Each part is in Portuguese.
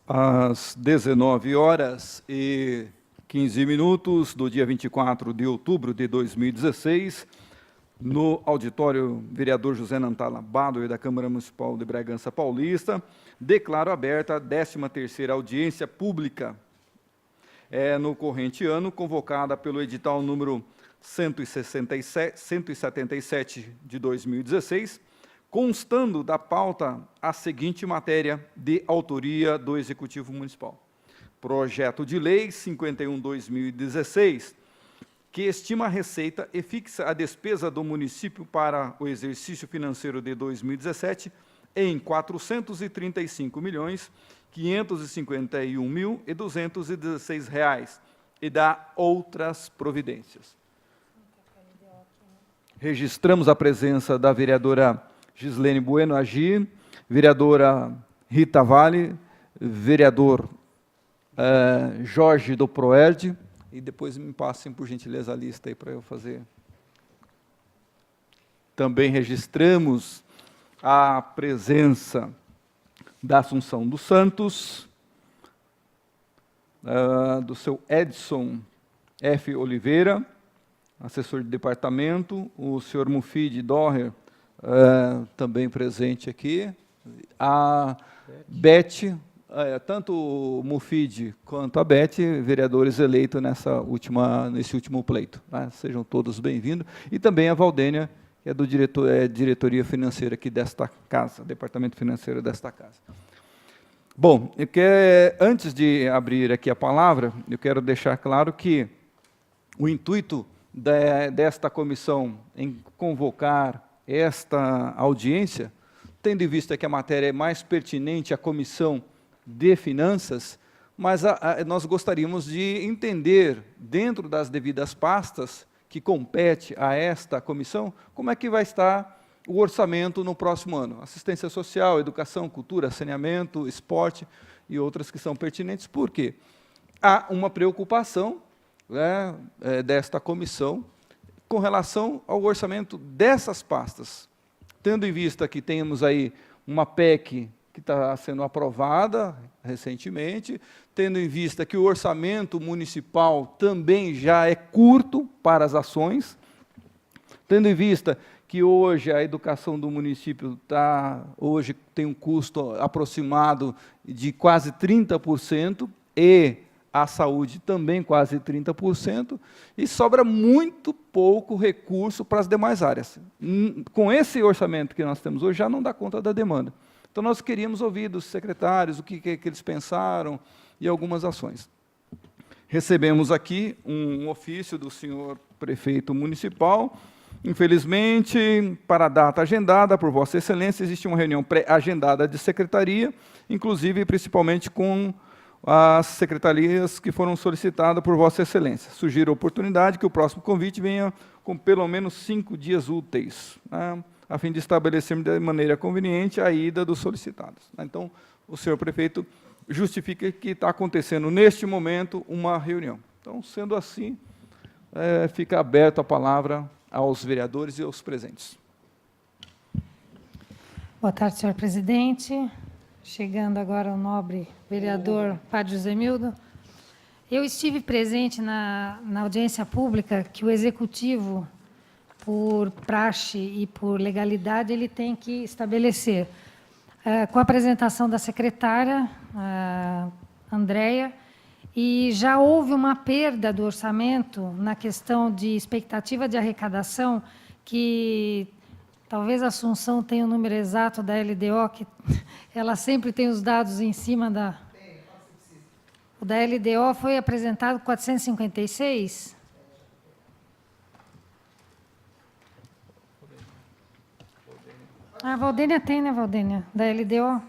Às 19h15 do dia 24 de outubro de 2016, no auditório vereador José Nantala Badoer, da Câmara Municipal de Bragança Paulista, declaro aberta a 13ª audiência pública no corrente ano, convocada pelo edital número 177 de 2016, constando da pauta a seguinte matéria de autoria do Executivo Municipal. Projeto de Lei 51/2016, que estima a receita e fixa a despesa do município para o exercício financeiro de 2017 em R$ 435.551.216 e dá outras providências. Registramos a presença da vereadora Gislene Bueno Agir, vereadora Rita Vale, vereador Jorge do Proerd, e depois me passem, por gentileza, a lista aí para eu fazer. Também registramos a presença da Assunção dos Santos, do seu Edson F. Oliveira, assessor de departamento, o senhor Mufid Dorrer, também presente aqui, a Beth, tanto o Mufid quanto a Beth, vereadores eleitos nesse último pleito. Né? Sejam todos bem-vindos. E também a Valdênia, que é do diretoria financeira aqui desta casa, departamento financeiro desta casa. Bom, antes de abrir aqui a palavra, eu quero deixar claro que o intuito desta comissão em convocar esta audiência, tendo em vista que a matéria é mais pertinente à Comissão de Finanças, mas nós gostaríamos de entender, dentro das devidas pastas que compete a esta comissão, como é que vai estar o orçamento no próximo ano. Assistência social, educação, cultura, saneamento, esporte e outras que são pertinentes. Por quê? Há uma preocupação desta comissão com relação ao orçamento dessas pastas, tendo em vista que temos aí uma PEC que está sendo aprovada recentemente, tendo em vista que o orçamento municipal também já é curto para as ações, tendo em vista que hoje a educação do município hoje tem um custo aproximado de quase 30%, e a saúde também quase 30%, e sobra muito pouco recurso para as demais áreas. Com esse orçamento que nós temos hoje, já não dá conta da demanda. Então, nós queríamos ouvir dos secretários o que eles pensaram e algumas ações. Recebemos aqui um ofício do senhor prefeito municipal. Infelizmente, para a data agendada por Vossa Excelência, existe uma reunião pré-agendada de secretaria, inclusive, principalmente com as secretarias que foram solicitadas por Vossa Excelência. Sugiro a oportunidade que o próximo convite venha com pelo menos 5 dias úteis, né, a fim de estabelecermos de maneira conveniente a ida dos solicitados. Então, o senhor prefeito justifica que está acontecendo, neste momento, uma reunião. Então, sendo assim, fica aberta a palavra aos vereadores e aos presentes. Boa tarde, senhor presidente. Chegando agora o nobre vereador Padre José Mildo. Eu estive presente na audiência pública que o Executivo, por praxe e por legalidade, ele tem que estabelecer. Com a apresentação da secretária, Andréia, e já houve uma perda do orçamento na questão de expectativa de arrecadação, que talvez a Assunção tenha o número exato da LDO, que ela sempre tem os dados em cima da... O da LDO foi apresentado 456? A Valdênia tem, né, Valdênia? Da LDO?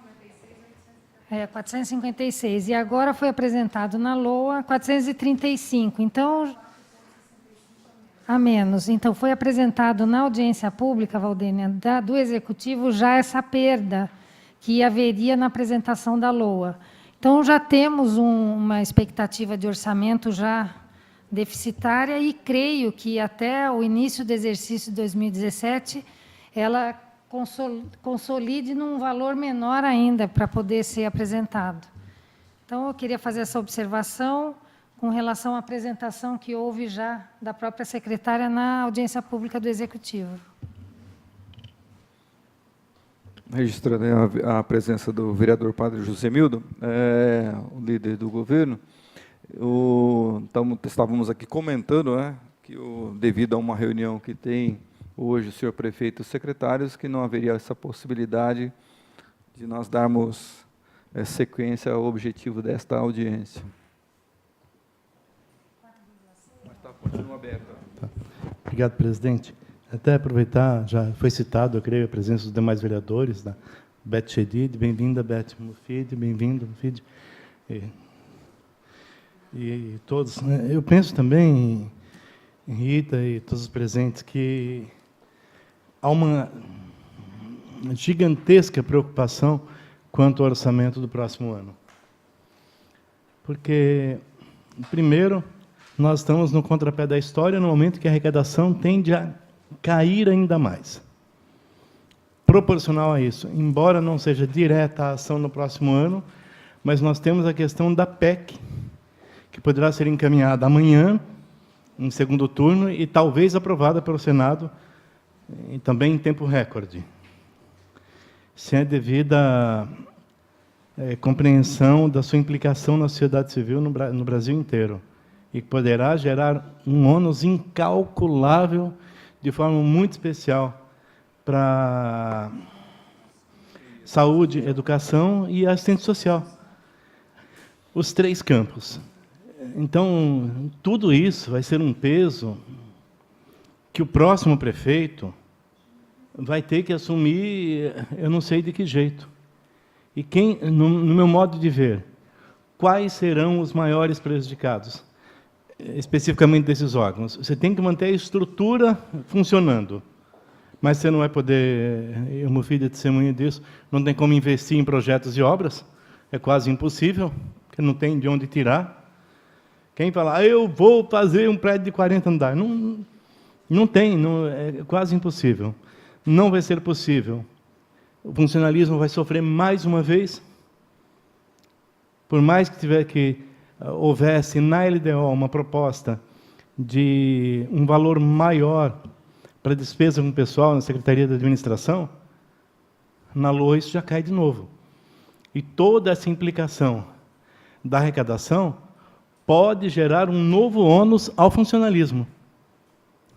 456. E agora foi apresentado na LOA 435. Então, a menos. Então, foi apresentado na audiência pública, Valdênia, do Executivo, já essa perda que haveria na apresentação da LOA. Então, já temos uma expectativa de orçamento já deficitária e creio que até o início do exercício de 2017, ela consolide num valor menor ainda para poder ser apresentado. Então, eu queria fazer essa observação com relação à apresentação que houve já da própria secretária na audiência pública do Executivo. Registrando a presença do vereador Padre Josemildo, o líder do governo, estávamos aqui comentando, que devido a uma reunião que tem hoje o senhor prefeito e os secretários, que não haveria essa possibilidade de nós darmos sequência ao objetivo desta audiência. Continua aberta. Tá. Obrigado, presidente. Até aproveitar, já foi citado, eu creio, a presença dos demais vereadores, da Beth Chedid, bem-vinda, Beth Mufid, bem-vindo, Mufid. E todos, né? Eu penso também, em Rita e todos os presentes, que há uma gigantesca preocupação quanto ao orçamento do próximo ano. Porque, primeiro, nós estamos no contrapé da história, no momento que a arrecadação tende a cair ainda mais. Proporcional a isso, embora não seja direta a ação no próximo ano, mas nós temos a questão da PEC, que poderá ser encaminhada amanhã, em segundo turno, e talvez aprovada pelo Senado, e também em tempo recorde. Se é devida compreensão da sua implicação na sociedade civil no Brasil inteiro, e que poderá gerar um ônus incalculável, de forma muito especial, para saúde, educação e assistência social. Os 3 campos. Então, tudo isso vai ser um peso que o próximo prefeito vai ter que assumir, eu não sei de que jeito. E quem, no meu modo de ver, quais serão os maiores prejudicados, especificamente desses órgãos? Você tem que manter a estrutura funcionando, mas você não vai poder, eu, meu filho é testemunha disso, não tem como investir em projetos e obras, é quase impossível, porque não tem de onde tirar. Quem fala, eu vou fazer um prédio de 40 andares, não tem, é quase impossível. Não vai ser possível. O funcionalismo vai sofrer mais uma vez, por mais que houvesse na LDO uma proposta de um valor maior para a despesa com o pessoal na Secretaria da Administração, na LOA isso já cai de novo. E toda essa implicação da arrecadação pode gerar um novo ônus ao funcionalismo.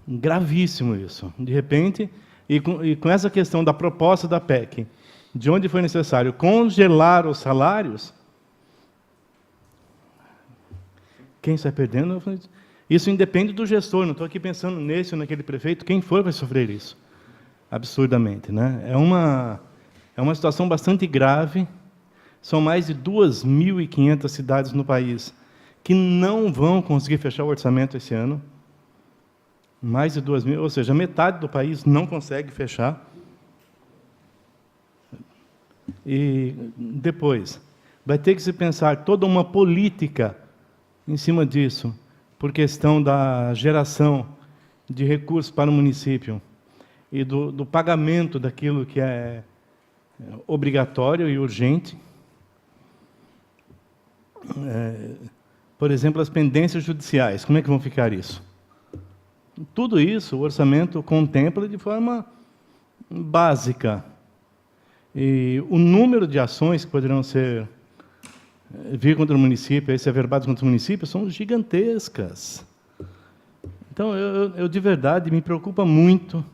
Gravíssimo isso. De repente, e com essa questão da proposta da PEC, de onde foi necessário congelar os salários, quem sai perdendo? Isso independe do gestor, não estou aqui pensando nesse ou naquele prefeito, quem for vai sofrer isso, absurdamente, né? É uma situação bastante grave, são mais de 2.500 cidades no país que não vão conseguir fechar o orçamento esse ano, mais de 2.000, ou seja, metade do país não consegue fechar. E depois, vai ter que se pensar toda uma política em cima disso, por questão da geração de recursos para o município e do pagamento daquilo que é obrigatório e urgente. Por exemplo, as pendências judiciais, como é que vão ficar isso? Tudo isso o orçamento contempla de forma básica. E o número de ações que poderão vir contra o município, ser averbados contra o município, são gigantescas. Então, eu de verdade me preocupa muito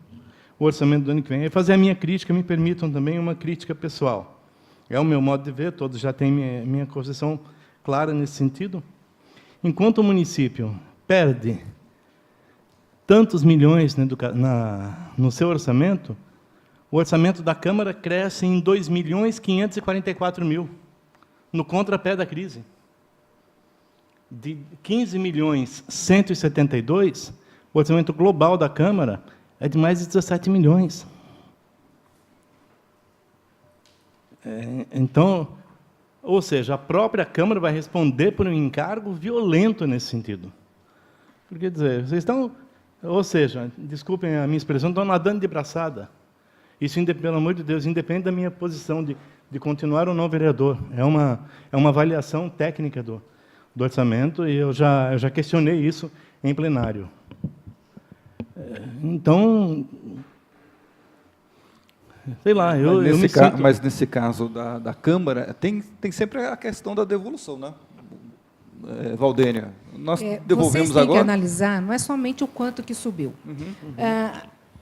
o orçamento do ano que vem. E fazer a minha crítica, me permitam também uma crítica pessoal. É o meu modo de ver, todos já têm minha posição clara nesse sentido. Enquanto o município perde tantos milhões no seu orçamento, o orçamento da Câmara cresce em 2.544.000, no contrapé da crise. De 15.172.000, o orçamento global da Câmara é de mais de 17 milhões. Então, ou seja, a própria Câmara vai responder por um encargo violento nesse sentido. Quer dizer, vocês estão, ou seja, desculpem a minha expressão, estão nadando de braçada. Isso, pelo amor de Deus, independe da minha posição de continuar ou não vereador. É uma avaliação técnica do orçamento, e eu já questionei isso em plenário. Então, sei lá, eu me sinto... Mas nesse caso da Câmara, tem sempre a questão da devolução, né? Valdênia, nós devolvemos vocês têm agora? que analisar, não é somente o quanto que subiu.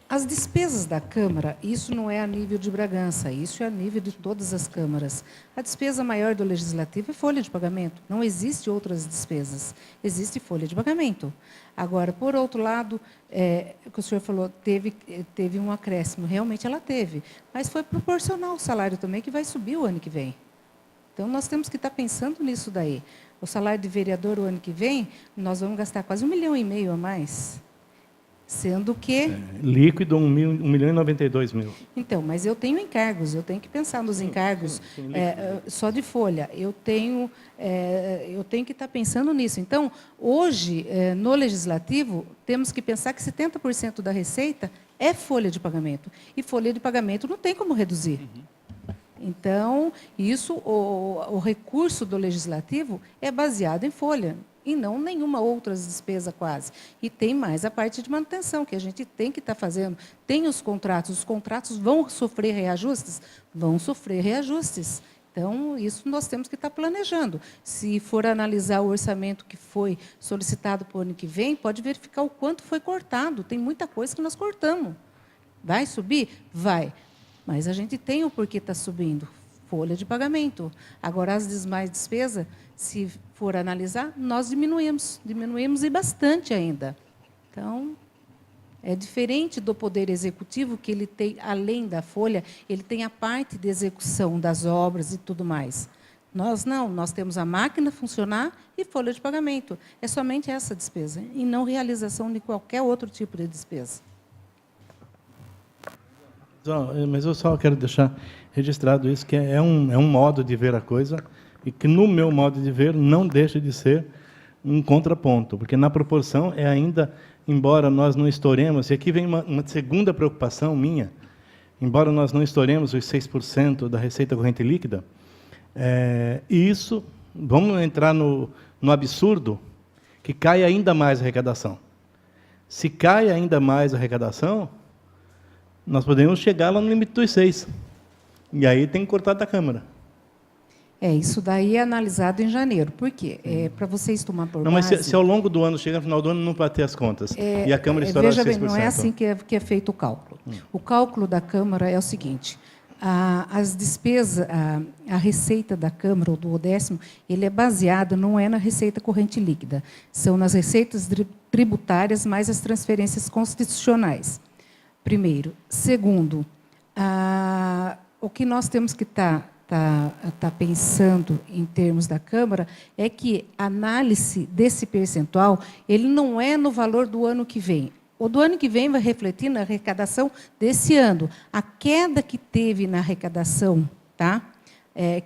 As despesas da Câmara, isso não é a nível de Bragança, isso é a nível de todas as câmaras. A despesa maior do Legislativo é folha de pagamento. Não existe outras despesas, existe folha de pagamento. Agora, por outro lado, o que o senhor falou, teve um acréscimo. Realmente ela teve, mas foi proporcional ao salário também, que vai subir o ano que vem. Então, nós temos que estar pensando nisso daí. O salário de vereador, o ano que vem, nós vamos gastar quase 1,5 milhão a mais. Sendo que... líquido, 1.092.000. Então, mas eu tenho encargos, eu tenho que pensar nos encargos só de folha. Eu tenho que estar pensando nisso. Então, hoje, no Legislativo, temos que pensar que 70% da receita é folha de pagamento. E folha de pagamento não tem como reduzir. Então, isso, o recurso do Legislativo é baseado em folha, e não nenhuma outra despesa quase. E tem mais a parte de manutenção, que a gente tem que estar fazendo. Tem os contratos vão sofrer reajustes? Vão sofrer reajustes. Então, isso nós temos que estar planejando. Se for analisar o orçamento que foi solicitado para o ano que vem, pode verificar o quanto foi cortado. Tem muita coisa que nós cortamos. Vai subir? Vai. Mas a gente tem o porquê está subindo. Folha de pagamento. Agora, as demais despesas, se for analisar, nós diminuímos e bastante ainda. Então, é diferente do Poder Executivo, que ele tem, além da folha, ele tem a parte de execução das obras e tudo mais. Nós não, nós temos a máquina funcionar e folha de pagamento. É somente essa despesa, e não realização de qualquer outro tipo de despesa. Mas eu só quero deixar registrado isso, que é um modo de ver a coisa, e que, no meu modo de ver, não deixa de ser um contraponto, porque, na proporção, é ainda, embora nós não estouremos, e aqui vem uma segunda preocupação minha, embora nós não estouremos os 6% da receita corrente líquida, isso, vamos entrar no absurdo, que cai ainda mais a arrecadação. Se cai ainda mais a arrecadação, nós podemos chegar lá no limite dos 6%. E aí tem que cortar da Câmara. Isso daí é analisado em janeiro. Por quê? Para vocês tomar por não, base... Mas se ao longo do ano, chegar no final do ano, não bater as contas, e a Câmara estourar 6%. Veja bem, não é assim que é feito o cálculo. O cálculo da Câmara é o seguinte: as despesas, a receita da Câmara, ou do 10º, ele é baseado, não é na receita corrente líquida, são nas receitas tributárias mais as transferências constitucionais. Primeiro. Segundo, o que nós temos que estar pensando em termos da Câmara é que a análise desse percentual, ele não é no valor do ano que vem. O do ano que vem vai refletir na arrecadação desse ano. A queda que teve na arrecadação,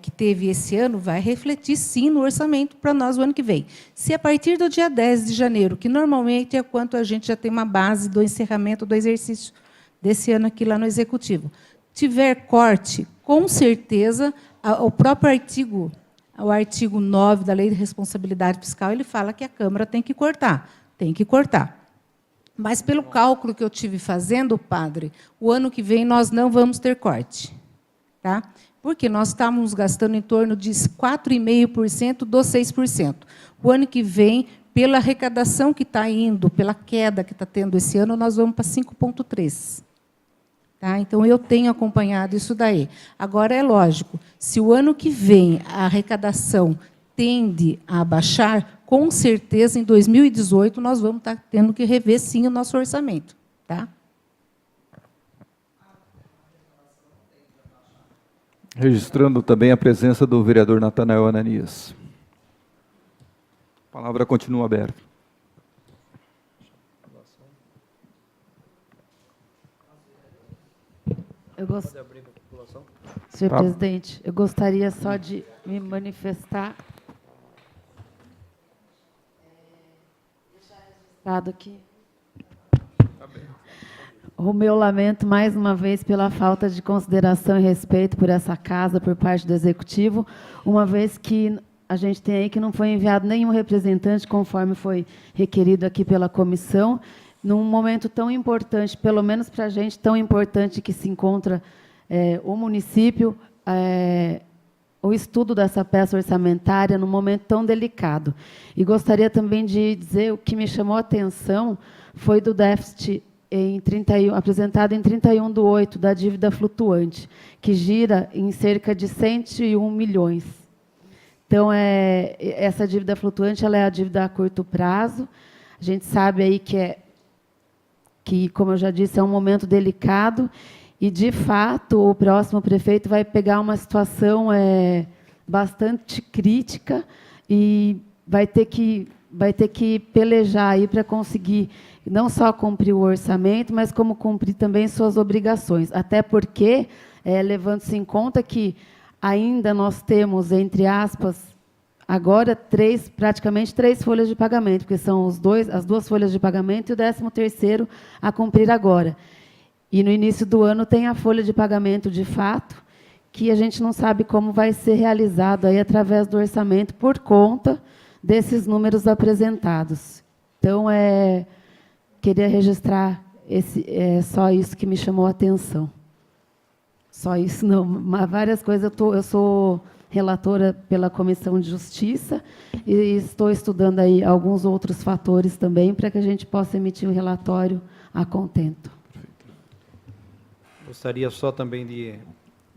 que teve esse ano, vai refletir, sim, no orçamento para nós o ano que vem. Se a partir do dia 10 de janeiro, que normalmente é quanto a gente já tem uma base do encerramento do exercício desse ano aqui lá no Executivo, tiver corte, com certeza, o próprio artigo, o artigo 9 da Lei de Responsabilidade Fiscal, ele fala que a Câmara tem que cortar. Tem que cortar. Mas, pelo cálculo que eu tive fazendo, padre, o ano que vem nós não vamos ter corte. Tá? Porque nós estávamos gastando em torno de 4,5% dos 6%. O ano que vem, pela arrecadação que está indo, pela queda que está tendo esse ano, nós vamos para 5,3%. Tá? Então, eu tenho acompanhado isso daí. Agora, é lógico, se o ano que vem a arrecadação tende a baixar, com certeza, em 2018, nós vamos estar tendo que rever, sim, o nosso orçamento. Tá? Registrando também a presença do vereador Natanael Ananias. A palavra continua aberta. Senhor presidente, eu gostaria só de me manifestar. Deixar registrado aqui. o meu lamento, mais uma vez, pela falta de consideração e respeito por essa casa, por parte do Executivo, uma vez que a gente tem aí que não foi enviado nenhum representante, conforme foi requerido aqui pela comissão, num momento tão importante, pelo menos para a gente, tão importante que se encontra o município, o estudo dessa peça orçamentária num momento tão delicado. E gostaria também de dizer, o que me chamou a atenção foi do déficit apresentado em 31/8, da dívida flutuante, que gira em cerca de 101 milhões. Então, essa dívida flutuante ela é a dívida a curto prazo. A gente sabe aí que, como eu já disse, é um momento delicado e, de fato, o próximo prefeito vai pegar uma situação bastante crítica e vai ter que pelejar aí para conseguir não só cumprir o orçamento, mas como cumprir também suas obrigações. Até porque, levando-se em conta que ainda nós temos, entre aspas, agora praticamente três folhas de pagamento, porque são as duas folhas de pagamento e o 13º a cumprir agora. E no início do ano tem a folha de pagamento de fato, que a gente não sabe como vai ser realizado aí através do orçamento por conta desses números apresentados. Então, queria registrar só isso que me chamou a atenção. Só isso, não, mas várias coisas. Eu sou relatora pela Comissão de Justiça e estou estudando aí alguns outros fatores também para que a gente possa emitir um relatório a contento. Gostaria só também de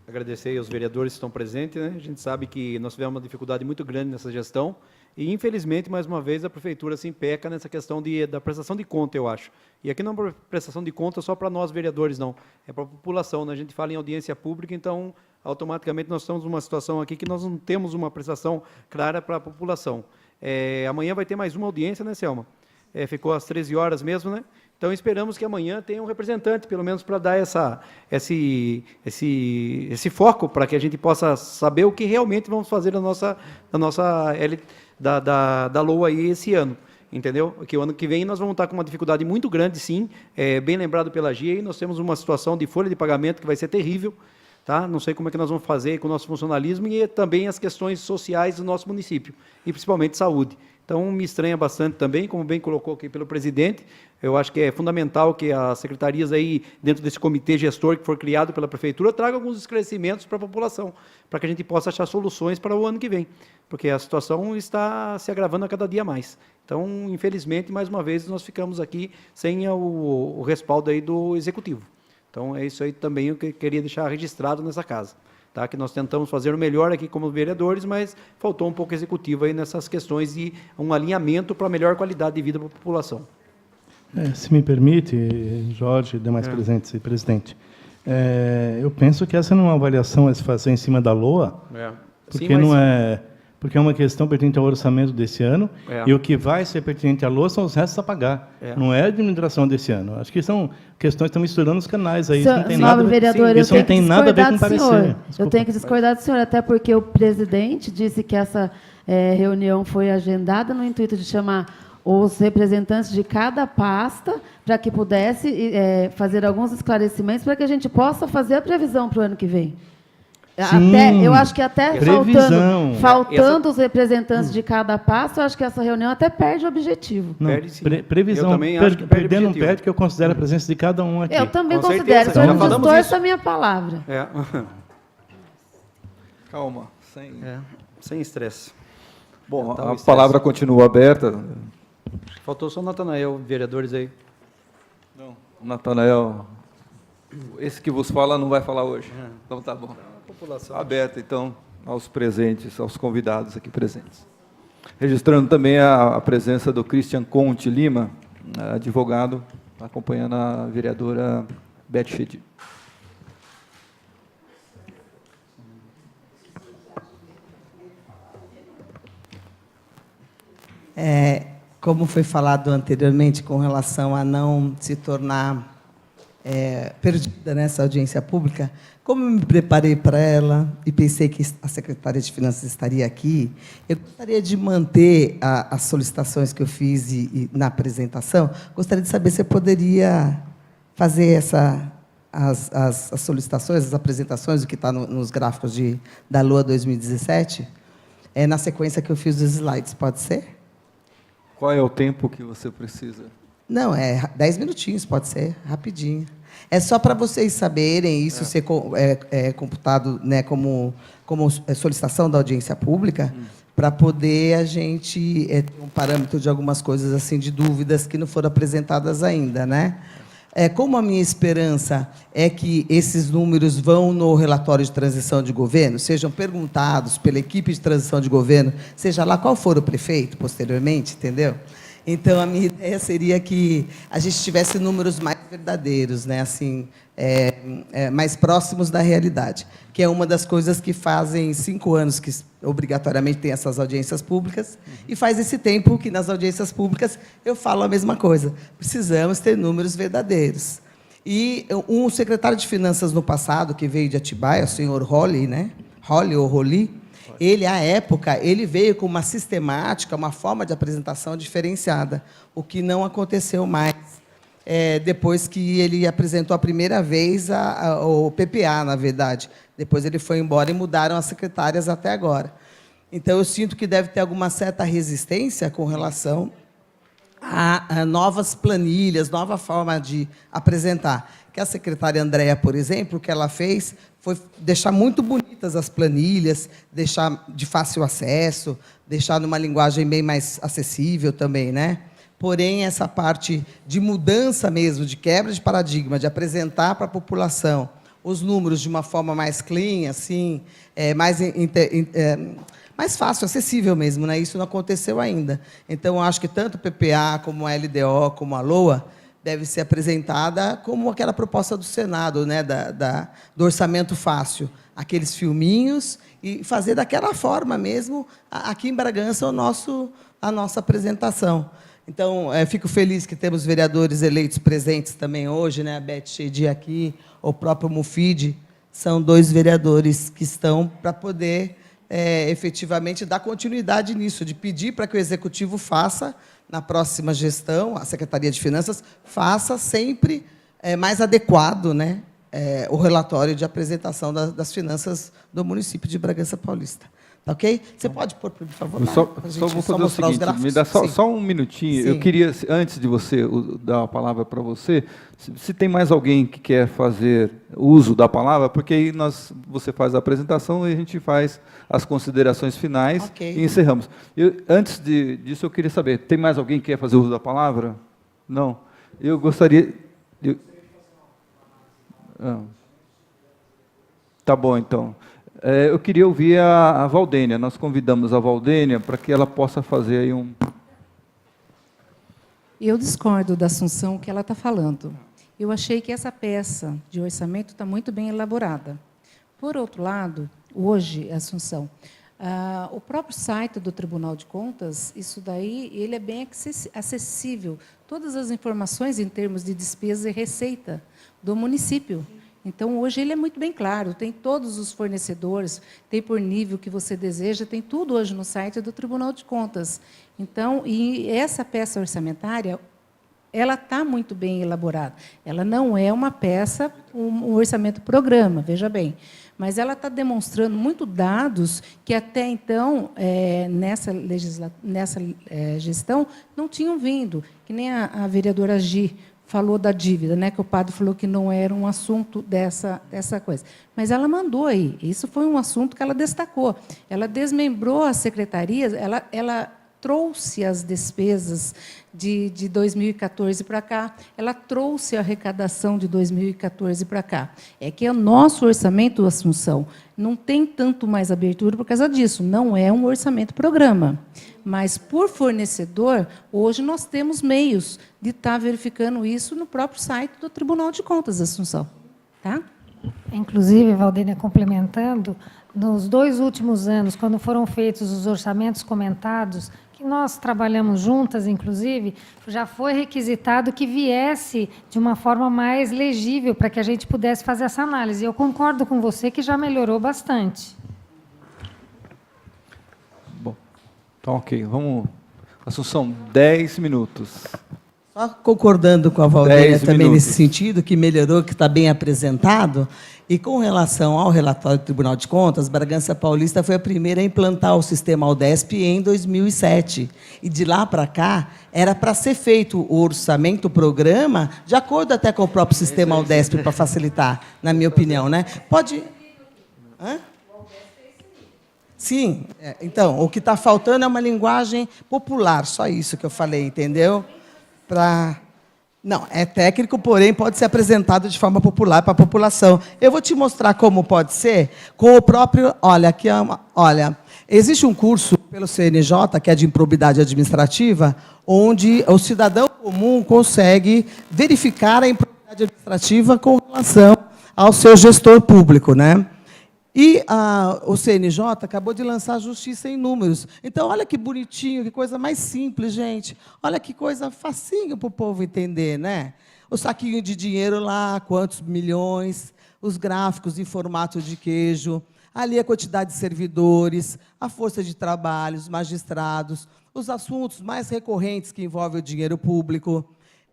agradecer aos vereadores que estão presentes, né? A gente sabe que nós tivemos uma dificuldade muito grande nessa gestão e, infelizmente, mais uma vez, a Prefeitura se empeca nessa questão da prestação de conta, eu acho. E aqui não é uma prestação de conta só para nós, vereadores, não. É para a população, né? A gente fala em audiência pública, então, automaticamente, nós estamos numa situação aqui que nós não temos uma prestação clara para a população. Amanhã vai ter mais uma audiência, né, Selma? Ficou às 13 horas mesmo, né? Então, esperamos que amanhã tenha um representante, pelo menos para dar esse foco, para que a gente possa saber o que realmente vamos fazer da LOA aí esse ano. Entendeu? Que o ano que vem nós vamos estar com uma dificuldade muito grande, sim, bem lembrado pela Gia, e nós temos uma situação de folha de pagamento que vai ser terrível, tá? Não sei como é que nós vamos fazer com o nosso funcionalismo e também as questões sociais do nosso município, e principalmente saúde. Então, me estranha bastante também, como bem colocou aqui pelo presidente. Eu acho que é fundamental que as secretarias aí, dentro desse comitê gestor que for criado pela Prefeitura, tragam alguns esclarecimentos para a população, para que a gente possa achar soluções para o ano que vem, porque a situação está se agravando a cada dia mais. Então, infelizmente, mais uma vez, nós ficamos aqui sem o respaldo aí do Executivo. Então, é isso aí também que eu queria deixar registrado nessa casa. Tá, que nós tentamos fazer o melhor aqui como vereadores, mas faltou um pouco executivo aí nessas questões e um alinhamento para a melhor qualidade de vida para a população. Se me permite, Jorge, demais presentes e presidente, eu penso que essa não é uma avaliação a se fazer em cima da LOA, porque sim, não é, porque é uma questão pertinente ao orçamento desse ano, e o que vai ser pertinente à LOA são os restos a pagar, não é a administração desse ano. Acho que são questões que estão misturando os canais aí. Isso não tem nada, vereador, isso não tem nada a ver com parecer. Eu tenho que discordar do senhor, até porque o presidente disse que essa reunião foi agendada no intuito de chamar os representantes de cada pasta para que pudesse fazer alguns esclarecimentos para que a gente possa fazer a previsão para o ano que vem. Sim, eu acho que até faltando os representantes de cada pasta, eu acho que essa reunião até perde o objetivo. Não, previsão, eu também acho que perdendo um perde, que eu considero a presença de cada um aqui. Eu também considero, o senhor não distorce a minha palavra. Calma, sem estresse. Bom, a palavra continua aberta. Faltou só o Natanael, vereadores aí. Não, o Natanael, esse que vos fala não vai falar hoje. Então tá bom. População. Aberta, então, aos presentes, aos convidados aqui presentes. Registrando também a presença do Christian Conte Lima, advogado, acompanhando a vereadora Beth Chedi. Como foi falado anteriormente, com relação a não se tornar perdida nessa audiência pública, como eu me preparei para ela e pensei que a Secretaria de Finanças estaria aqui, eu gostaria de manter as solicitações que eu fiz na apresentação. Gostaria de saber se eu poderia fazer as solicitações, as apresentações, o que está nos gráficos da Lua 2017, na sequência que eu fiz os slides, pode ser? Qual é o tempo que você precisa? Não, 10 minutinhos, pode ser, rapidinho. É só para vocês saberem, isso ser computado, né, como solicitação da audiência pública, para poder a gente ter um parâmetro de algumas coisas assim de dúvidas que não foram apresentadas ainda, né? Como a minha esperança é que esses números vão no relatório de transição de governo, sejam perguntados pela equipe de transição de governo, seja lá qual for o prefeito posteriormente, entendeu? Então, a minha ideia seria que a gente tivesse números mais verdadeiros, né? Assim, mais próximos da realidade, que é uma das coisas que fazem 5 anos que obrigatoriamente tem essas audiências públicas, e faz esse tempo que nas audiências públicas eu falo a mesma coisa. Precisamos ter números verdadeiros. E um secretário de Finanças no passado, que veio de Atibaia, o senhor Holly, né? Holly ou Roli, ele, à época, ele veio com uma sistemática, uma forma de apresentação diferenciada, o que não aconteceu mais depois que ele apresentou a primeira vez o PPA, na verdade. Depois ele foi embora e mudaram as secretárias até agora. Então, eu sinto que deve ter alguma certa resistência com relação a novas planilhas, nova forma de apresentar. Que a secretária Andréa, por exemplo, o que ela fez foi deixar muito bonitas as planilhas, deixar de fácil acesso, deixar numa linguagem bem mais acessível também, né? Porém, essa parte de mudança mesmo, de quebra de paradigma, de apresentar para a população os números de uma forma mais clean, assim, mais fácil, acessível mesmo, né? Isso não aconteceu ainda. Então, eu acho que tanto o PPA, como a LDO, como a LOA, deve ser apresentada como aquela proposta do Senado, né? Do orçamento fácil, aqueles filminhos, e fazer daquela forma mesmo, aqui em Bragança, a nossa apresentação. Então, fico feliz que temos vereadores eleitos presentes também hoje, né? A Beth Sheidi aqui, o próprio Mufid, são 2 vereadores que estão para poder, efetivamente, dar continuidade nisso, de pedir para que o Executivo faça, na próxima gestão, a Secretaria de Finanças, faça sempre mais adequado, né, o relatório de apresentação das finanças do município de Bragança Paulista. Tá ok? Você pode pôr, por favor? Só vou fazer o seguinte, me dá só um minutinho. Sim. Eu queria, antes de você dar a palavra para você, se tem mais alguém que quer fazer uso da palavra, porque aí você faz a apresentação e a gente faz as considerações finais e encerramos. Antes disso, eu queria saber, tem mais alguém que quer fazer uso da palavra? Não? Eu gostaria... Tá bom, então. Eu queria ouvir a Valdênia. Nós convidamos a Valdênia para que ela possa fazer aí um... Eu discordo da Assunção que ela está falando. Eu achei que essa peça de orçamento está muito bem elaborada. Por outro lado, hoje, Assunção, o próprio site do Tribunal de Contas, isso daí, ele é bem acessível. Todas as informações em termos de despesa e receita do município. Então, hoje, ele é muito bem claro, tem todos os fornecedores, tem por nível que você deseja, tem tudo hoje no site do Tribunal de Contas. Então, e essa peça orçamentária, ela está muito bem elaborada. Ela não é uma peça, um orçamento-programa, veja bem, mas ela está demonstrando muito dados que, até então, nessa gestão, não tinham vindo, que nem a vereadora Gi falou da dívida, né, que o padre falou que não era um assunto dessa coisa. Mas ela mandou aí, isso foi um assunto que ela destacou. Ela desmembrou as secretarias, ela trouxe as despesas de 2014 para cá, ela trouxe a arrecadação de 2014 para cá. É que o nosso orçamento, Assunção, não tem tanto mais abertura por causa disso, não é um orçamento-programa. Mas, por fornecedor, hoje nós temos meios de estar verificando isso no próprio site do Tribunal de Contas, Assunção. Tá? Inclusive, Valdênia, complementando, nos 2 últimos anos, quando foram feitos os orçamentos comentados, que nós trabalhamos juntas, inclusive, já foi requisitado que viesse de uma forma mais legível para que a gente pudesse fazer essa análise. Eu concordo com você que já melhorou bastante. Bom, então, ok. Vamos... Assunção, 10 minutos. Só concordando com a Valdéria 10 também minutos. nesse sentido, que melhorou, que está bem apresentado, e com relação ao relatório do Tribunal de Contas, Bragança Paulista foi a primeira a implantar o sistema Aldesp em 2007. E de lá para cá, era para ser feito o orçamento, o programa, de acordo até com o próprio sistema Aldesp, para facilitar, na minha opinião. Né? Pode... Hã? Sim, então, o que está faltando é uma linguagem popular, só isso que eu falei, entendeu? Não, é técnico, porém pode ser apresentado de forma popular para a população. Eu vou te mostrar como pode ser com o próprio... Olha, aqui existe um curso pelo CNJ, que é de improbidade administrativa, onde o cidadão comum consegue verificar a improbidade administrativa com relação ao seu gestor público, né? E o CNJ acabou de lançar a Justiça em Números. Então, olha que bonitinho, que coisa mais simples, gente. Olha que coisa facinho para o povo entender, né? O saquinho de dinheiro lá, quantos milhões, os gráficos em formato de queijo, ali a quantidade de servidores, a força de trabalho, os magistrados, os assuntos mais recorrentes que envolvem o dinheiro público.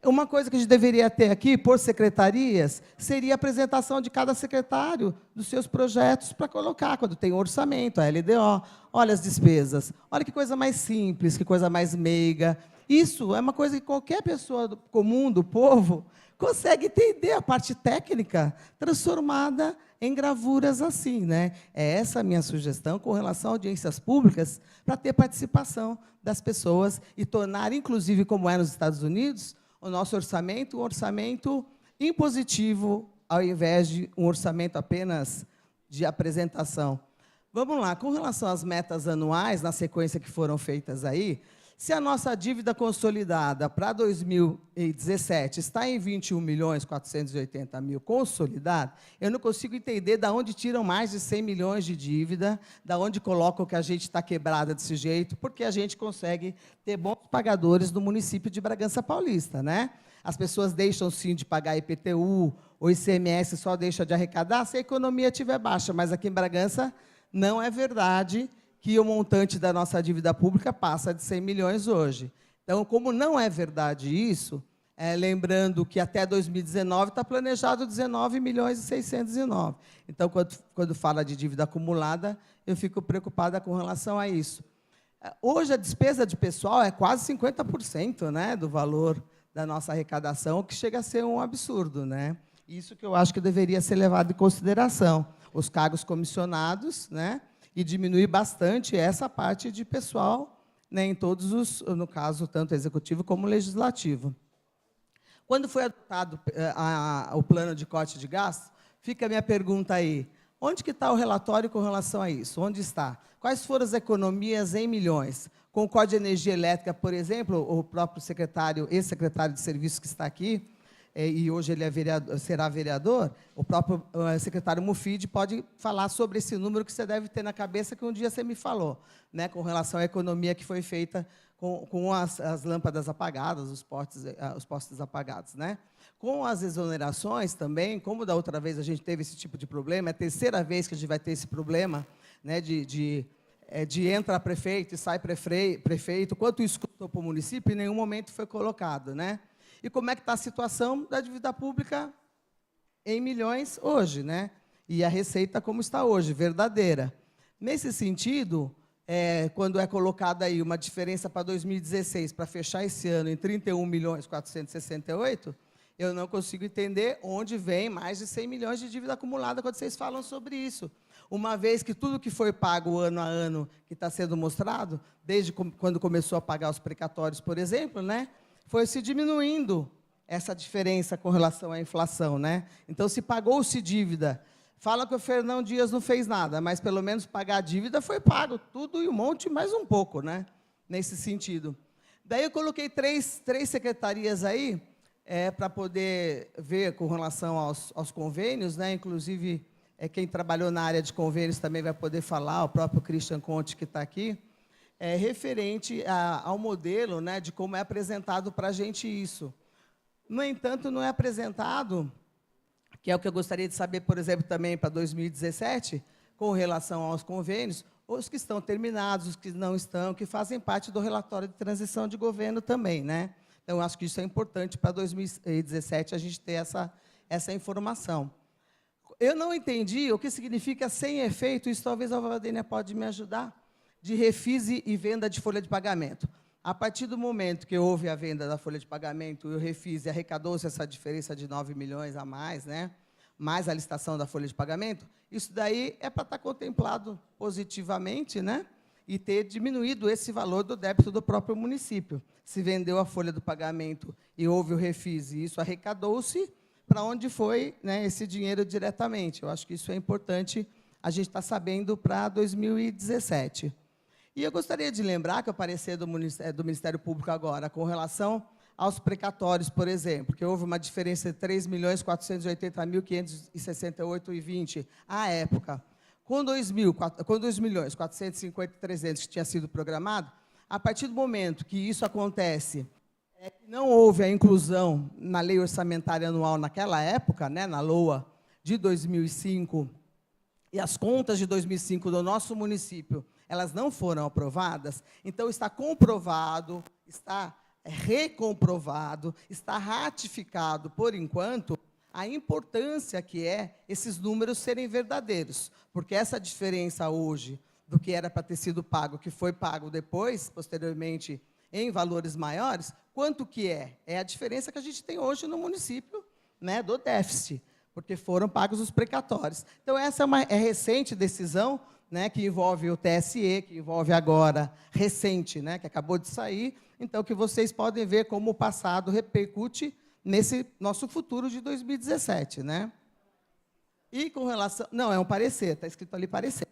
Uma coisa que a gente deveria ter aqui, por secretarias, seria a apresentação de cada secretário dos seus projetos para colocar, quando tem o orçamento, a LDO. Olha as despesas. Olha que coisa mais simples, que coisa mais meiga. Isso é uma coisa que qualquer pessoa comum, do povo, consegue entender a parte técnica transformada em gravuras assim, né? É essa a minha sugestão com relação a audiências públicas, para ter participação das pessoas e tornar, inclusive, como é nos Estados Unidos, o nosso orçamento um orçamento impositivo, ao invés de um orçamento apenas de apresentação. Vamos lá, com relação às metas anuais, na sequência que foram feitas aí, se a nossa dívida consolidada para 2017 está em 21.480.000 consolidada, eu não consigo entender de onde tiram mais de 100 milhões de dívida, de onde colocam que a gente está quebrada desse jeito, porque a gente consegue ter bons pagadores no município de Bragança Paulista, né? As pessoas deixam, sim, de pagar IPTU, o ICMS só deixa de arrecadar se a economia estiver baixa, mas aqui em Bragança não é verdade que o montante da nossa dívida pública passa de 100 milhões hoje. Então, como não é verdade isso, lembrando que até 2019 está planejado 19.609.000. Então, quando fala de dívida acumulada, eu fico preocupada com relação a isso. Hoje, a despesa de pessoal é quase 50%, né, do valor da nossa arrecadação, o que chega a ser um absurdo, né? Isso que eu acho que deveria ser levado em consideração. Os cargos comissionados, né, e diminuir bastante essa parte de pessoal, né, em todos os, no caso, tanto executivo como legislativo. Quando foi adotado o plano de corte de gastos, fica a minha pergunta aí, onde que está o relatório com relação a isso? Onde está? Quais foram as economias em milhões? Com o Código de Energia Elétrica, por exemplo, o próprio secretário, ex-secretário de Serviços que está aqui, e hoje ele será vereador, o próprio secretário Mufid pode falar sobre esse número que você deve ter na cabeça, que um dia você me falou, né, com relação à economia que foi feita com as lâmpadas apagadas, os postes apagados. Né? Com as exonerações também, como da outra vez a gente teve esse tipo de problema, é a terceira vez que a gente vai ter esse problema, né, de entrar prefeito e sai prefeito, quanto isso custou para o município, em nenhum momento foi colocado. Né? E como é que está a situação da dívida pública em milhões hoje, né? E a receita como está hoje, verdadeira. Nesse sentido, quando é colocada aí uma diferença para 2016, para fechar esse ano em 31.468.000, eu não consigo entender onde vem mais de 100 milhões de dívida acumulada quando vocês falam sobre isso. Uma vez que tudo que foi pago ano a ano, que está sendo mostrado, desde quando começou a pagar os precatórios, por exemplo, né? Foi se diminuindo essa diferença com relação à inflação. Né? Então, se pagou-se dívida, fala que o Fernão Dias não fez nada, mas, pelo menos, pagar a dívida foi pago, tudo e um monte, mais um pouco, né? Nesse sentido. Daí, eu coloquei três secretarias aí, para poder ver com relação aos convênios, né? Inclusive, quem trabalhou na área de convênios também vai poder falar, o próprio Christian Conte, que está aqui, referente ao modelo, né, de como é apresentado para a gente isso. No entanto, não é apresentado, que é o que eu gostaria de saber, por exemplo, também para 2017, com relação aos convênios, os que estão terminados, os que não estão, que fazem parte do relatório de transição de governo também. Né? Então, eu acho que isso é importante para 2017 a gente ter essa informação. Eu não entendi o que significa sem efeito, isso talvez a Valdênia pode me ajudar, de refis e venda de folha de pagamento. A partir do momento que houve a venda da folha de pagamento e o refis e arrecadou-se essa diferença de 9 milhões a mais, né, mais a licitação da folha de pagamento, isso daí é para estar contemplado positivamente, né, e ter diminuído esse valor do débito do próprio município. Se vendeu a folha do pagamento e houve o refis e isso arrecadou-se, para onde foi, né, esse dinheiro diretamente. Eu acho que isso é importante a gente estar sabendo para 2017. E eu gostaria de lembrar que o parecer do Ministério Público agora, com relação aos precatórios, por exemplo, que houve uma diferença de 3.480.568,20 à época, com 2.450.300 que tinha sido programado, a partir do momento que isso acontece, que não houve a inclusão na lei orçamentária anual naquela época, né, na LOA de 2005, e as contas de 2005 do nosso município, elas não foram aprovadas, então está comprovado, está recomprovado, está ratificado, por enquanto, a importância que é esses números serem verdadeiros, porque essa diferença hoje do que era para ter sido pago, que foi pago depois, posteriormente, em valores maiores, quanto que é? É a diferença que a gente tem hoje no município, né, do déficit, porque foram pagos os precatórios. Então, essa é uma recente decisão, né, que envolve o TSE, que envolve agora, recente, né, que acabou de sair, então, que vocês podem ver como o passado repercute nesse nosso futuro de 2017. Né? E com relação... Não, é um parecer, está escrito ali parecer.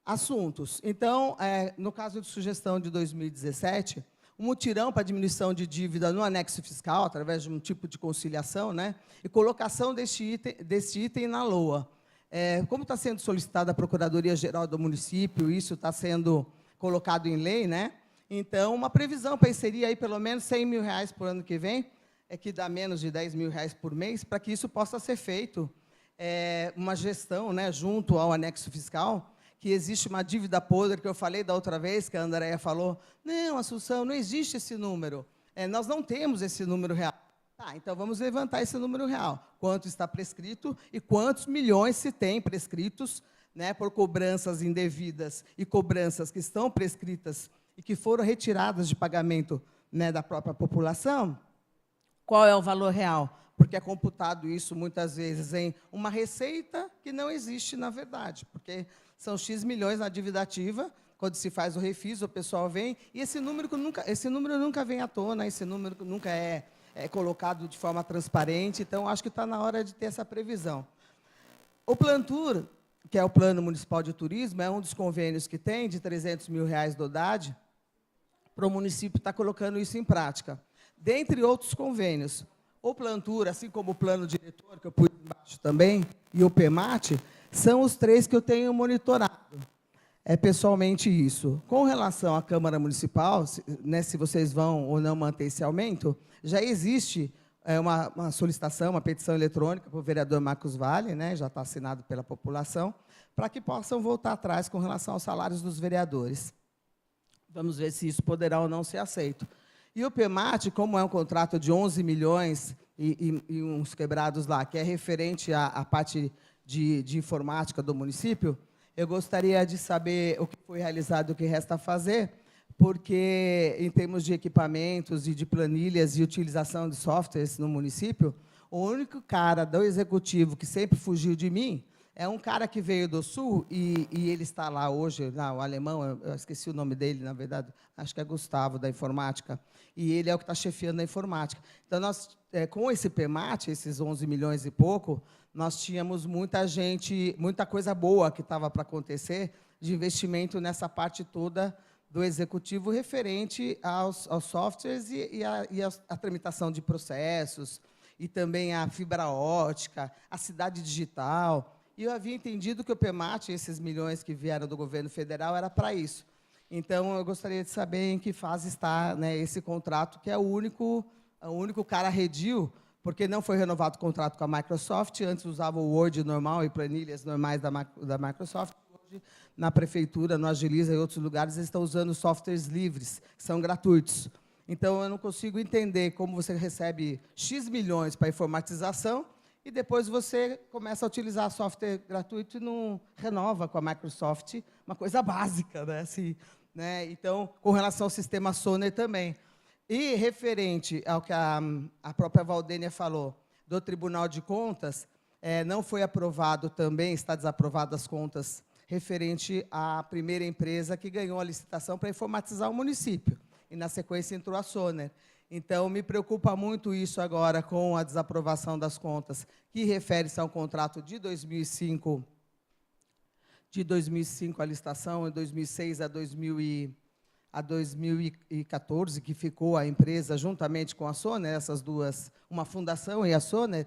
Assuntos. Então, no caso de sugestão de 2017, um mutirão para diminuição de dívida no anexo fiscal, através de um tipo de conciliação, né, e colocação deste item na LOA. Como está sendo solicitada a Procuradoria-Geral do Município, isso está sendo colocado em lei, né? Então, uma previsão para inserir aí pelo menos R$100 mil por ano que vem, que dá menos de R$10 mil por mês, para que isso possa ser feito uma gestão, né, junto ao anexo fiscal, que existe uma dívida podre, que eu falei da outra vez, que a Andréia falou, não, Assunção, não existe esse número, nós não temos esse número real. Tá, então vamos levantar esse número real. Quanto está prescrito e quantos milhões se tem prescritos, né, por cobranças indevidas e cobranças que estão prescritas e que foram retiradas de pagamento, né, da própria população. Qual é o valor real? Porque é computado isso, muitas vezes, em uma receita que não existe, na verdade, porque são X milhões na dívida ativa, quando se faz o refis, o pessoal vem, e esse número nunca vem à tona, esse número nunca é colocado de forma transparente, então acho que está na hora de ter essa previsão. O Plantur, que é o Plano Municipal de Turismo, é um dos convênios que tem, de R$300 mil do DAD, para o município estar colocando isso em prática. Dentre outros convênios, o Plantur, assim como o Plano Diretor, que eu pus embaixo também, e o PEMAT, são os três que eu tenho monitorado. Pessoalmente isso. Com relação à Câmara Municipal, né, se vocês vão ou não manter esse aumento, já existe uma solicitação, uma petição eletrônica para o vereador Marcos Vale, né, já está assinado pela população, para que possam voltar atrás com relação aos salários dos vereadores. Vamos ver se isso poderá ou não ser aceito. E o PEMAT, como é um contrato de 11 milhões e uns quebrados lá, que é referente à parte de informática do município, eu gostaria de saber o que foi realizado e o que resta a fazer, porque, em termos de equipamentos e de planilhas e utilização de softwares no município, o único cara do executivo que sempre fugiu de mim é um cara que veio do Sul, e ele está lá hoje, o alemão, eu esqueci o nome dele, na verdade, acho que é Gustavo, da informática, e ele é o que está chefiando a informática. Então, nós, com esse PEMAT, esses 11 milhões e pouco, nós tínhamos muita gente, muita coisa boa que estava para acontecer, de investimento nessa parte toda do executivo referente aos softwares e a tramitação de processos, e também a fibra ótica, a cidade digital. E eu havia entendido que o PEMAT, esses milhões que vieram do governo federal, era para isso. Então, eu gostaria de saber em que fase está, né, esse contrato, que é o único cara arredio, porque não foi renovado o contrato com a Microsoft, antes usava o Word normal e planilhas normais da Microsoft. Hoje, na prefeitura, no Agiliza e outros lugares, eles estão usando softwares livres, que são gratuitos. Então, eu não consigo entender como você recebe X milhões para informatização e depois você começa a utilizar software gratuito e não renova com a Microsoft, uma coisa básica, né? Assim, né? Então, com relação ao sistema Soner também. E referente ao que a própria Valdênia falou, do Tribunal de Contas, não foi aprovado também, está desaprovado as contas referente à primeira empresa que ganhou a licitação para informatizar o município. E, na sequência, entrou a Soner. Então, me preocupa muito isso agora com a desaprovação das contas, que refere-se a um contrato de 2005, a licitação, em 2006 a 2014, que ficou a empresa juntamente com a Soner, essas duas, uma fundação e a Soner.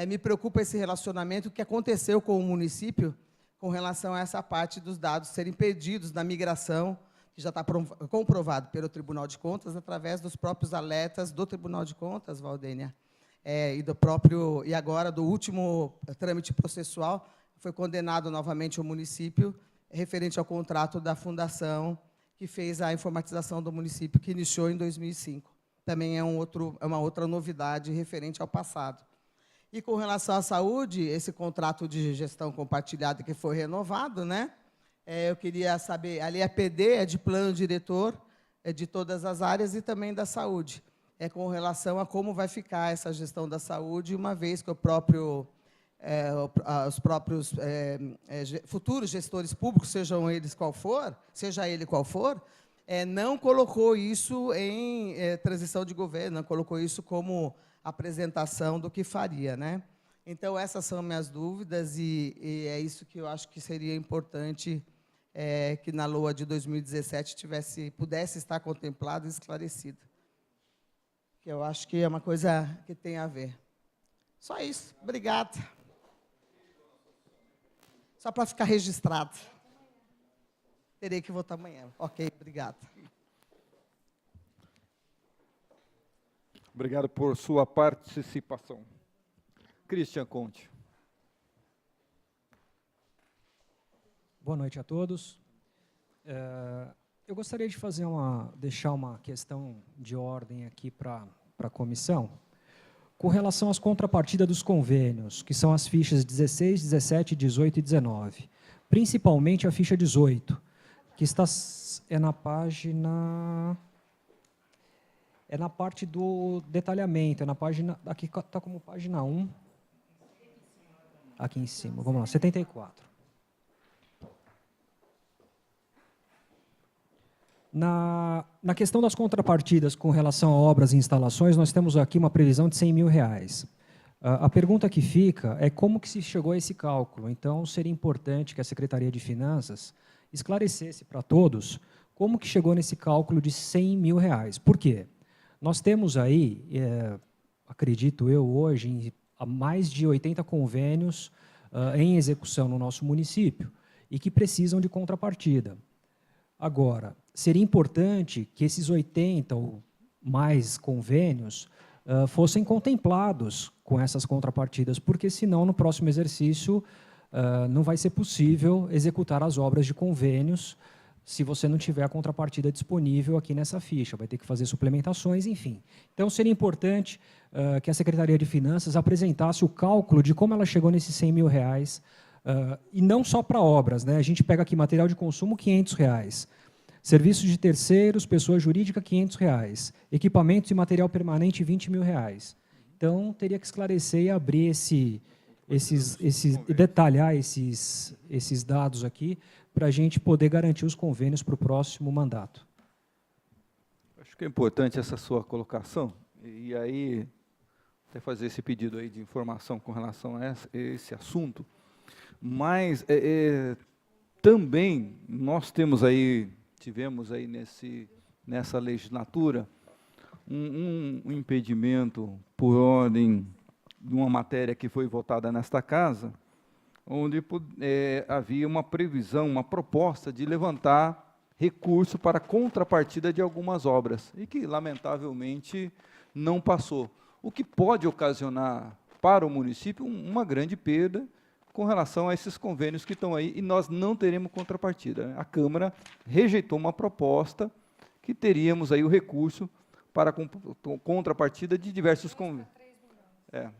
Me preocupa esse relacionamento que aconteceu com o município com relação a essa parte dos dados serem perdidos na migração, que já está comprovado pelo Tribunal de Contas, através dos próprios alertas do Tribunal de Contas, Valdênia, e agora do último trâmite processual, foi condenado novamente o município, referente ao contrato da fundação que fez a informatização do município, que iniciou em 2005. Também é uma outra novidade referente ao passado. E, com relação à saúde, esse contrato de gestão compartilhada que foi renovado, né? Eu queria saber, ali a PD é de plano diretor, é de todas as áreas e também da saúde. Com relação a como vai ficar essa gestão da saúde, uma vez que os próprios futuros gestores públicos, seja ele qual for, não colocou isso em transição de governo, não colocou isso como apresentação do que faria, né? Então, essas são minhas dúvidas e é isso que eu acho que seria importante que na LOA de 2017 pudesse estar contemplado e esclarecido. Que eu acho que é uma coisa que tem a ver. Só isso. Obrigada. Só para ficar registrado. Terei que votar amanhã. Ok, obrigada. Obrigado por sua participação. Christian Conte. Boa noite a todos. Eu gostaria de deixar uma questão de ordem aqui para a comissão, com relação às contrapartidas dos convênios, que são as fichas 16, 17, 18 e 19. Principalmente a ficha 18, que na página... na parte do detalhamento, na página... Aqui está como página 1. Aqui em cima, vamos lá, 74. Na questão das contrapartidas com relação a obras e instalações, nós temos aqui uma previsão de R$ 100 mil. A pergunta que fica é como que se chegou a esse cálculo. Então, seria importante que a Secretaria de Finanças esclarecesse para todos como que chegou nesse cálculo de R$ 100 mil. Por quê? Nós temos aí, acredito eu, hoje, mais de 80 convênios em execução no nosso município e que precisam de contrapartida. Agora, seria importante que esses 80 ou mais convênios fossem contemplados com essas contrapartidas, porque, senão, no próximo exercício, não vai ser possível executar as obras de convênios se você não tiver a contrapartida disponível aqui nessa ficha, vai ter que fazer suplementações, enfim. Então, seria importante que a Secretaria de Finanças apresentasse o cálculo de como ela chegou nesses R$ 100 mil, e não só para obras, né? A gente pega aqui material de consumo, R$ 500, serviços de terceiros, pessoa jurídica, R$ 500, equipamentos e material permanente, R$ 20 mil. Então, teria que esclarecer e abrir detalhar esses dados aqui, para a gente poder garantir os convênios para o próximo mandato. Acho que é importante essa sua colocação, e aí, até fazer esse pedido aí de informação com relação a esse assunto, mas também nós tivemos aí nessa legislatura um impedimento por ordem de uma matéria que foi votada nesta casa, onde havia uma previsão, uma proposta de levantar recurso para contrapartida de algumas obras, e que, lamentavelmente, não passou. O que pode ocasionar para o município uma grande perda com relação a esses convênios que estão aí, e nós não teremos contrapartida. A Câmara rejeitou uma proposta que teríamos aí o recurso para a contrapartida de diversos convênios.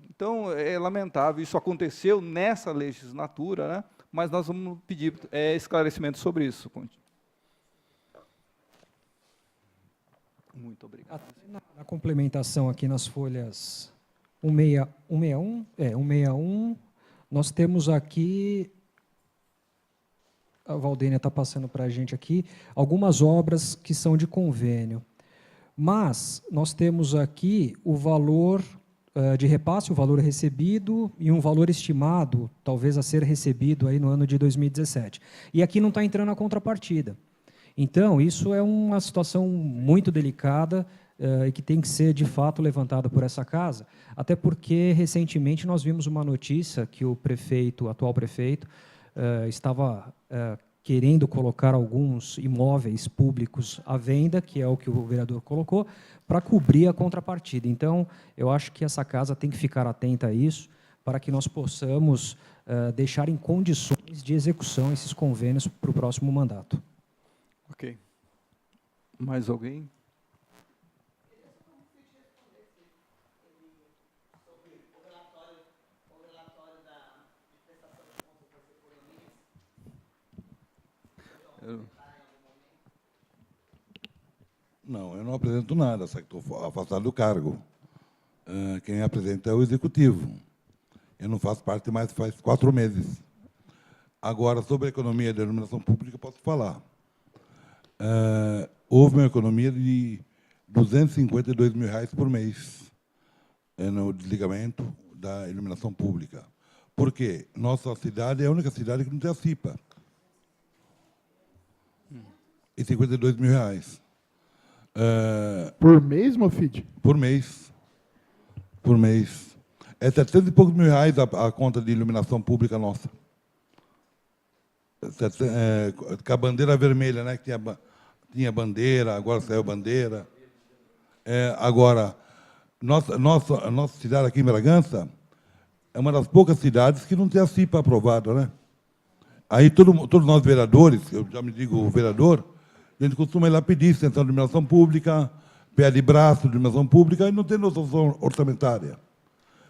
Então, é lamentável, isso aconteceu nessa legislatura, né? Mas nós vamos pedir esclarecimento sobre isso, Conte. Muito obrigado. Na complementação aqui nas folhas 161, nós temos aqui, a Valdênia está passando para a gente aqui, algumas obras que são de convênio. Mas nós temos aqui o valor de repasse, o valor recebido e um valor estimado, talvez a ser recebido aí no ano de 2017. E aqui não está entrando a contrapartida. Então, isso é uma situação muito delicada e que tem que ser, de fato, levantada por essa casa, até porque, recentemente, nós vimos uma notícia que o prefeito, o atual prefeito, estava querendo colocar alguns imóveis públicos à venda, que é o que o vereador colocou, para cobrir a contrapartida. Então, eu acho que essa casa tem que ficar atenta a isso, para que nós possamos deixar em condições de execução esses convênios para o próximo mandato. Ok. Mais alguém? Não, eu não apresento nada, só que estou afastado do cargo. Quem apresenta é o Executivo. Eu não faço parte mais faz 4 meses. Agora, sobre a economia da iluminação pública, posso falar. Houve uma economia de R$ 252 mil por mês no desligamento da iluminação pública. Por quê? Nossa cidade é a única cidade que não tem a CIPA. E R$ 52 mil. Por mês, Mofid? Por mês. Por mês. É 700 e poucos mil reais a conta de iluminação pública nossa. Com a bandeira vermelha, né? Que tinha bandeira, agora saiu bandeira. Agora, a nossa cidade aqui em Bragança é uma das poucas cidades que não tem a CIPA aprovada, né? Aí todos nós vereadores, eu já me digo vereador, a gente costuma ir lá pedir extensão de iluminação pública, pé de braço de iluminação pública, e não tem noção orçamentária.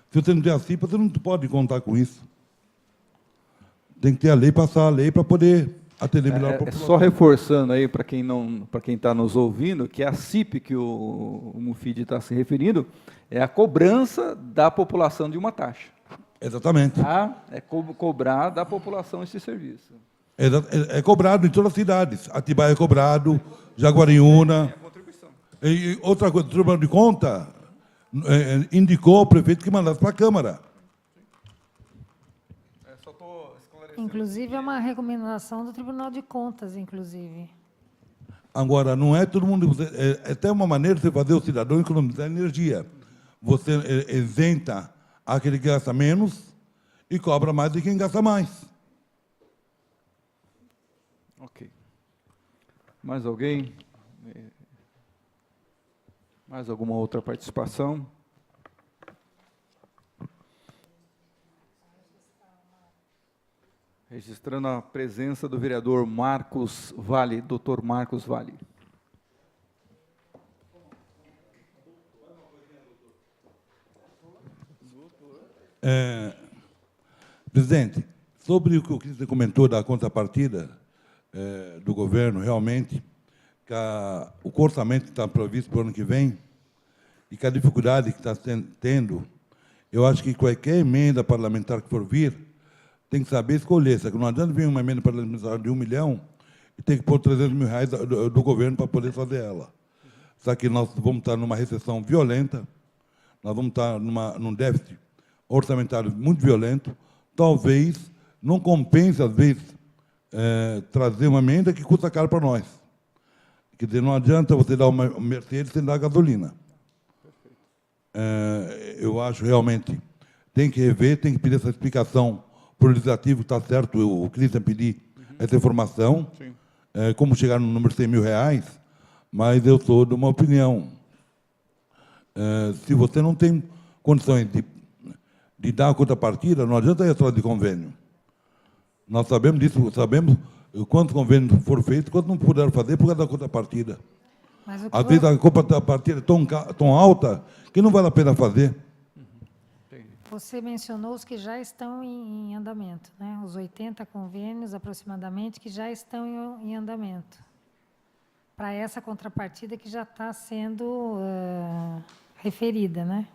Se você não tem a CIPA, você não pode contar com isso. Tem que ter a lei, passar a lei para poder atender melhor a população. Só reforçando aí para quem está nos ouvindo, que a CIP que o Mufid está se referindo é a cobrança da população de uma taxa. Exatamente. É cobrar da população esse serviço. É cobrado em todas as cidades. Atibaia é cobrado, Jaguariúna. E outra coisa, o Tribunal de Contas indicou ao prefeito que mandasse para a Câmara. Inclusive, é uma recomendação do Tribunal de Contas, inclusive. Agora, não é todo mundo... É até uma maneira de você fazer o cidadão economizar energia. Você isenta aquele que gasta menos e cobra mais de quem gasta mais. Ok. Mais alguém? Mais alguma outra participação? Registrando a presença do vereador Marcos Vale, doutor Marcos Vale. Presidente, sobre o que o Cristian comentou da contrapartida do governo, realmente, que o orçamento está previsto para o ano que vem, e que a dificuldade que está tendo, eu acho que qualquer emenda parlamentar que for vir, tem que saber escolher. Só que não adianta vir uma emenda parlamentar de 1 milhão e ter que pôr 300 mil reais do governo para poder fazer ela. Só que nós vamos estar numa recessão violenta, nós vamos estar num déficit orçamentário muito violento, talvez não compense, às vezes, trazer uma emenda que custa caro para nós. Quer dizer, não adianta você dar uma Mercedes sem dar gasolina. Eu acho realmente, tem que rever, tem que pedir essa explicação para o legislativo, está certo, o Cristian pedir essa informação, como chegar no número de 100 mil reais, mas eu sou de uma opinião. Se você não tem condições de dar a contrapartida, não adianta ir atrás de convênio. Nós sabemos disso, sabemos quantos convênios foram feitos, quantos não puderam fazer por causa da contrapartida. Mas o que Às vezes a contrapartida é tão alta que não vale a pena fazer. você mencionou os que já estão em andamento, né? Os 80 convênios, aproximadamente, que já estão em andamento. Para essa contrapartida que já está sendo referida, né?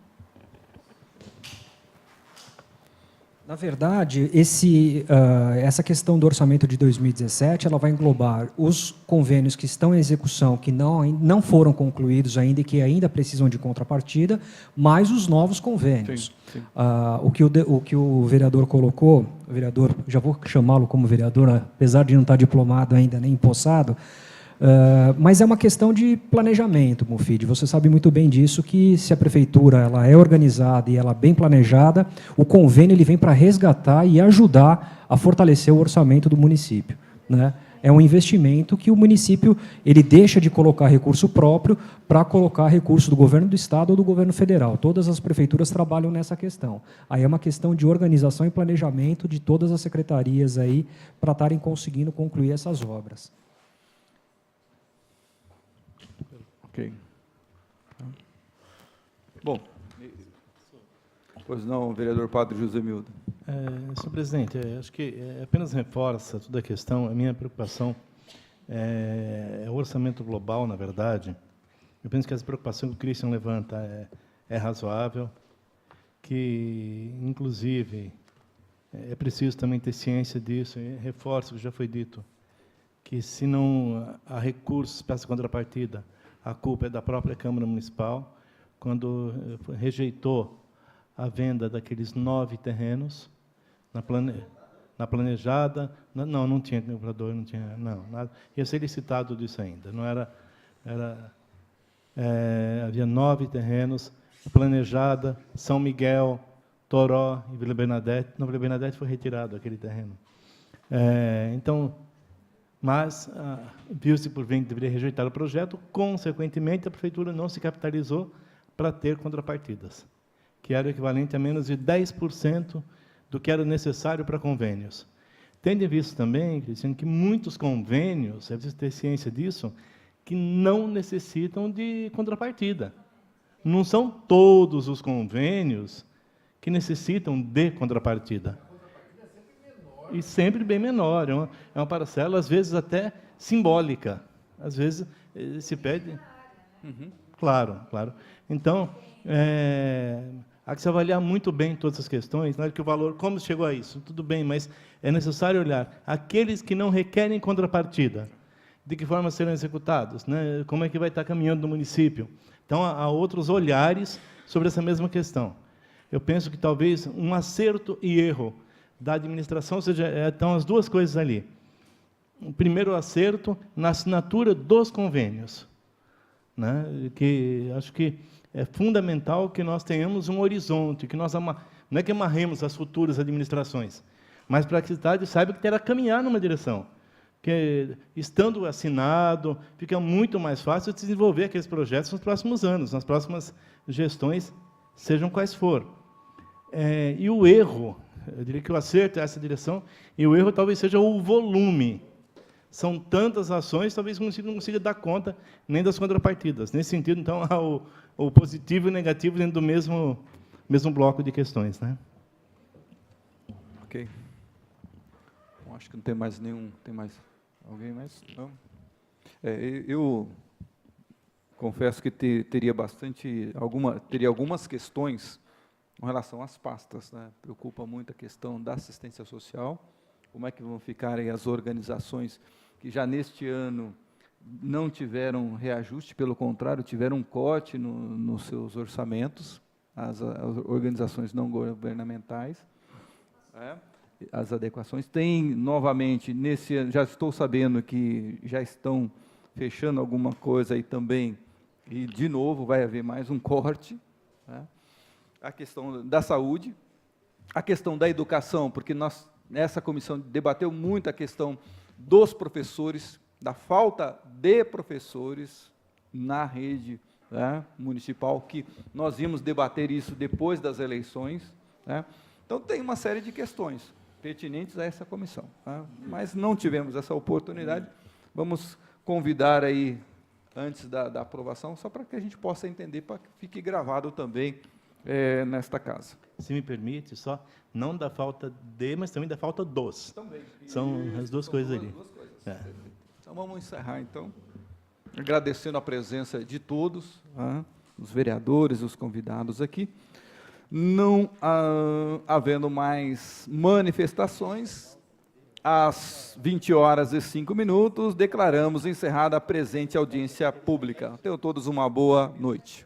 Na verdade, essa questão do orçamento de 2017, ela vai englobar os convênios que estão em execução, que não foram concluídos ainda e que ainda precisam de contrapartida, mais os novos convênios. Sim, sim. O que o vereador colocou, o vereador, já vou chamá-lo como vereador, apesar de não estar diplomado ainda nem empossado, mas é uma questão de planejamento, Mufid. Você sabe muito bem disso, que se a prefeitura ela é organizada e ela é bem planejada, o convênio ele vem para resgatar e ajudar a fortalecer o orçamento do município, né? É um investimento que o município ele deixa de colocar recurso próprio para colocar recurso do governo do estado ou do governo federal. Todas as prefeituras trabalham nessa questão. Aí é uma questão de organização e planejamento de todas as secretarias aí para estarem conseguindo concluir essas obras. Ok. Bom, pois não, vereador Padre José Mildo. Senhor presidente, acho que apenas reforça toda a questão. A minha preocupação é o orçamento global, na verdade. Eu penso que essa preocupação que o Christian levanta é razoável, que, inclusive, é preciso também ter ciência disso. E reforço o que já foi dito, que, se não há recursos para essa contrapartida, a culpa é da própria Câmara Municipal, quando rejeitou a venda daqueles 9 terrenos na planejada. Não tinha comprador, não tinha, não, nada. Ia ser licitado disso ainda. Não havia 9 terrenos, planejada, São Miguel, Toró e Vila Bernadette. Não, Vila Bernadette foi retirado aquele terreno. Então, mas viu-se por bem que deveria rejeitar o projeto, consequentemente, a prefeitura não se capitalizou para ter contrapartidas, que era o equivalente a menos de 10% do que era necessário para convênios. Tendo em vista também, Cristiano, que muitos convênios, é preciso ter ciência disso, que não necessitam de contrapartida. Não são todos os convênios que necessitam de contrapartida. E sempre bem menor, é uma parcela, às vezes, até simbólica. Às vezes, se pede... Claro, claro. Então, há que se avaliar muito bem todas as questões, não é que o valor, como chegou a isso? Tudo bem, mas é necessário olhar aqueles que não requerem contrapartida, de que forma serão executados, né? Como é que vai estar caminhando no município. Então, há outros olhares sobre essa mesma questão. Eu penso que talvez um acerto e erro da administração, ou seja, estão as duas coisas ali. O primeiro acerto na assinatura dos convênios, né? Que acho que é fundamental que nós tenhamos um horizonte, que nós não é que amarremos as futuras administrações, mas para que a cidade saiba que terá que caminhar numa direção. Que, estando assinado, fica muito mais fácil de desenvolver aqueles projetos nos próximos anos, nas próximas gestões, sejam quais for. E o erro, eu diria que o acerto é essa direção, e o erro talvez seja o volume. São tantas ações, talvez o município não consiga dar conta nem das contrapartidas. Nesse sentido, então, há o positivo e o negativo dentro do mesmo bloco de questões, né? Ok. Bom, acho que não tem mais nenhum... Tem mais alguém mais? Não? Eu confesso que teria algumas questões com relação às pastas, né? Preocupa muito a questão da assistência social, como é que vão ficar aí as organizações que já neste ano não tiveram reajuste, pelo contrário, tiveram um corte nos seus orçamentos, as organizações não governamentais, as adequações. Tem, novamente, nesse ano, já estou sabendo que já estão fechando alguma coisa aí também, e, de novo, vai haver mais um corte, né? A questão da saúde, a questão da educação, porque nessa comissão debateu muito a questão dos professores, da falta de professores na rede, né, municipal, que nós íamos debater isso depois das eleições, né? Então, tem uma série de questões pertinentes a essa comissão, né? Mas não tivemos essa oportunidade. Vamos convidar aí antes da aprovação, só para que a gente possa entender, para que fique gravado também nesta casa. Se me permite, só, não da falta de, mas também da falta dos. Também. São as duas coisas ali. Duas coisas. Então, vamos encerrar, então, agradecendo a presença de todos, os vereadores, os convidados aqui. Não havendo mais manifestações, às 20h05, declaramos encerrada a presente audiência pública. Tenham todos uma boa noite.